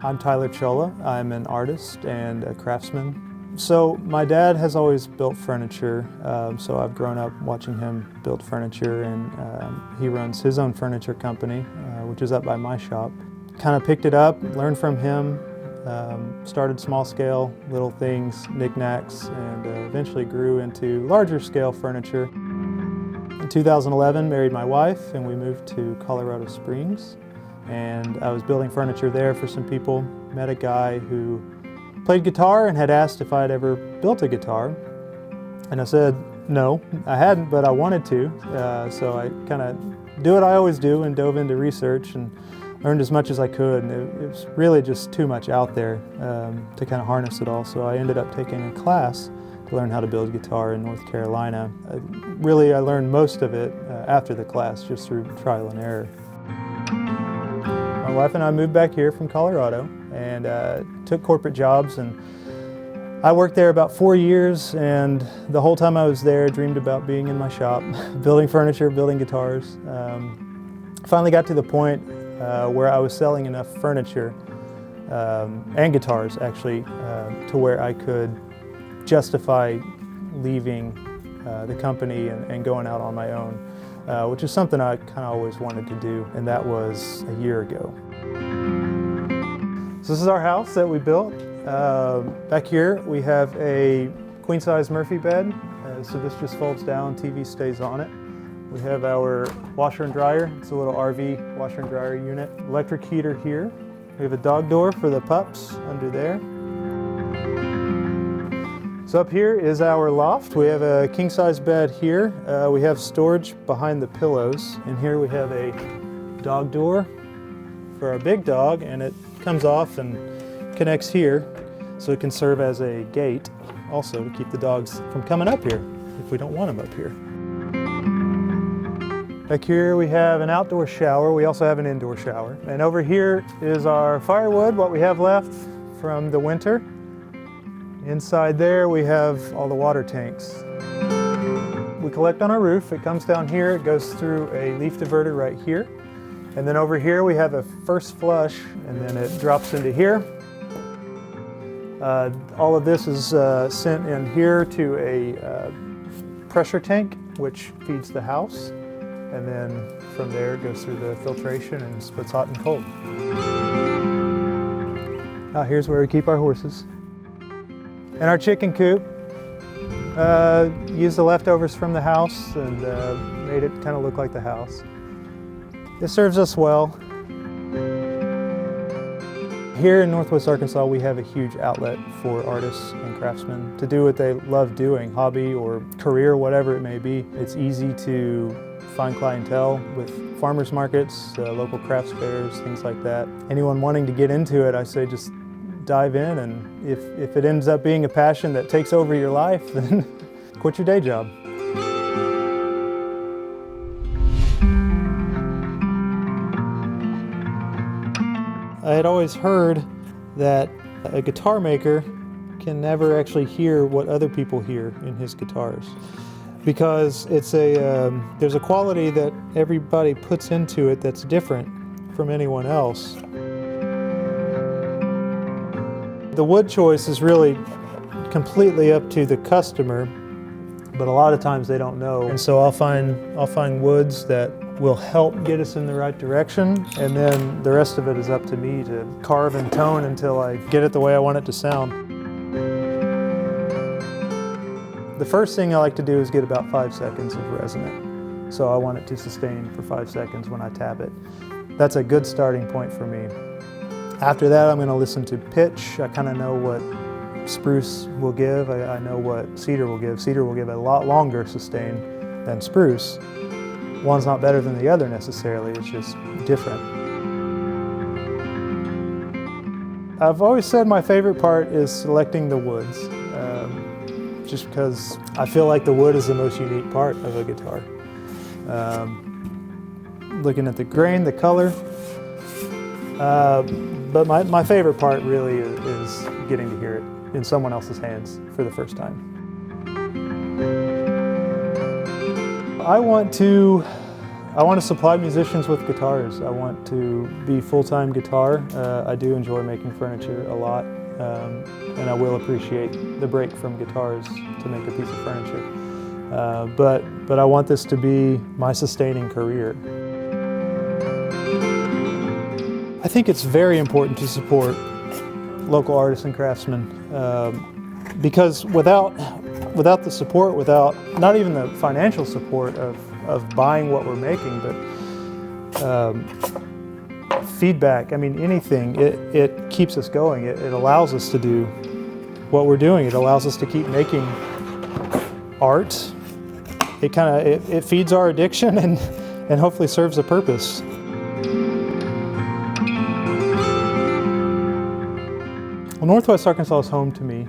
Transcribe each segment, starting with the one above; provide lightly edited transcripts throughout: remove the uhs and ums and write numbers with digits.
I'm Ceola. I'm an artist and a craftsman. So my dad has always built furniture, so I've grown up watching him build furniture, and he runs his own furniture company, which is up by my shop. Kind of picked it up, learned from him, started small scale, little things, knickknacks, and eventually grew into larger scale furniture. In 2011, married my wife and we moved to Colorado Springs. And I was building furniture there for some people. Met a guy who played guitar and had asked if I'd ever built a guitar. And I said, no, I hadn't, but I wanted to. So I kind of do what I always do and dove into research and learned as much as I could. And it was really just too much out there to kind of harness it all. So I ended up taking a class to learn how to build guitar in North Carolina. I learned most of it after the class, just through trial and error. My wife and I moved back here from Colorado and took corporate jobs, and I worked there about 4 years, and the whole time I was there I dreamed about being in my shop, building furniture, building guitars. Finally got to the point where I was selling enough furniture and guitars actually to where I could justify leaving the company and going out on my own. Which is something I kind of always wanted to do, and that was a year ago. So this is our house that we built. Back here we have a queen-size Murphy bed, so this just folds down, TV stays on it. We have our washer and dryer. It's a little RV washer and dryer unit. Electric heater here. We have a dog door for the pups under there. So up here is our loft. We have a king-size bed here. We have storage behind the pillows. And here we have a dog door for our big dog, and it comes off and connects here, so it can serve as a gate also to keep the dogs from coming up here if we don't want them up here. Back here we have an outdoor shower. We also have an indoor shower. And over here is our firewood, what we have left from the winter. Inside there we have all the water tanks. We collect on our roof. It comes down here, it goes through a leaf diverter right here. And then over here we have a first flush, and then it drops into here. All of this is sent in here to a pressure tank, which feeds the house. And then from there it goes through the filtration and splits hot and cold. Now here's where we keep our horses. And our chicken coop, used the leftovers from the house and made it kind of look like the house. It serves us well. Here in Northwest Arkansas, we have a huge outlet for artists and craftsmen to do what they love doing, hobby or career, whatever it may be. It's easy to find clientele with farmers markets, local crafts fairs, things like that. Anyone wanting to get into it, I say just dive in, and if it ends up being a passion that takes over your life, then quit your day job. I had always heard that a guitar maker can never actually hear what other people hear in his guitars, because there's a quality that everybody puts into it that's different from anyone else. The wood choice is really completely up to the customer, but a lot of times they don't know. And so I'll find woods that will help get us in the right direction, and then the rest of it is up to me to carve and tone until I get it the way I want it to sound. The first thing I like to do is get about 5 seconds of resonant. So I want it to sustain for 5 seconds when I tap it. That's a good starting point for me. After that, I'm going to listen to pitch. I kind of know what spruce will give. I know what cedar will give. Cedar will give a lot longer sustain than spruce. One's not better than the other necessarily, it's just different. I've always said my favorite part is selecting the woods, just because I feel like the wood is the most unique part of a guitar. Looking at the grain, the color, but my favorite part really is getting to hear it in someone else's hands for the first time. I want to I want to supply musicians with guitars. I want to be full-time guitar. I do enjoy making furniture a lot, and I will appreciate the break from guitars to make a piece of furniture. But I want this to be my sustaining career. I think it's very important to support local artists and craftsmen because without the support, without not even the financial support of buying what we're making, but feedback, I mean anything, it keeps us going. It allows us to do what we're doing. It allows us to keep making art. It feeds our addiction and hopefully serves a purpose. Well, Northwest Arkansas is home to me,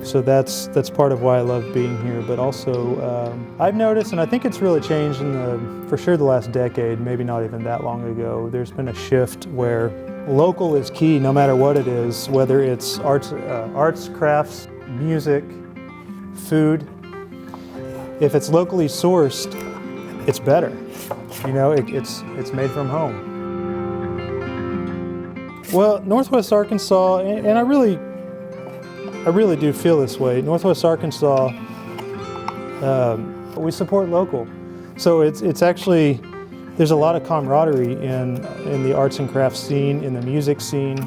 so that's part of why I love being here. But also, I've noticed, and I think it's really changed for sure the last decade, maybe not even that long ago. There's been a shift where local is key, no matter what it is, whether it's arts, crafts, music, food. If it's locally sourced, it's better. You know, it's made from home. Well, Northwest Arkansas, and I really do feel this way. Northwest Arkansas, we support local, so it's actually there's a lot of camaraderie in the arts and crafts scene, in the music scene,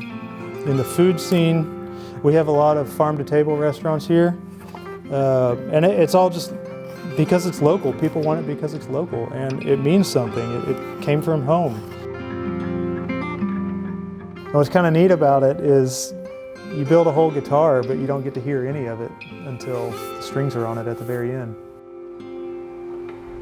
in the food scene. We have a lot of farm-to-table restaurants here, and it's all just because it's local. People want it because it's local, and it means something. It came from home. What's kind of neat about it is you build a whole guitar, but you don't get to hear any of it until the strings are on it at the very end.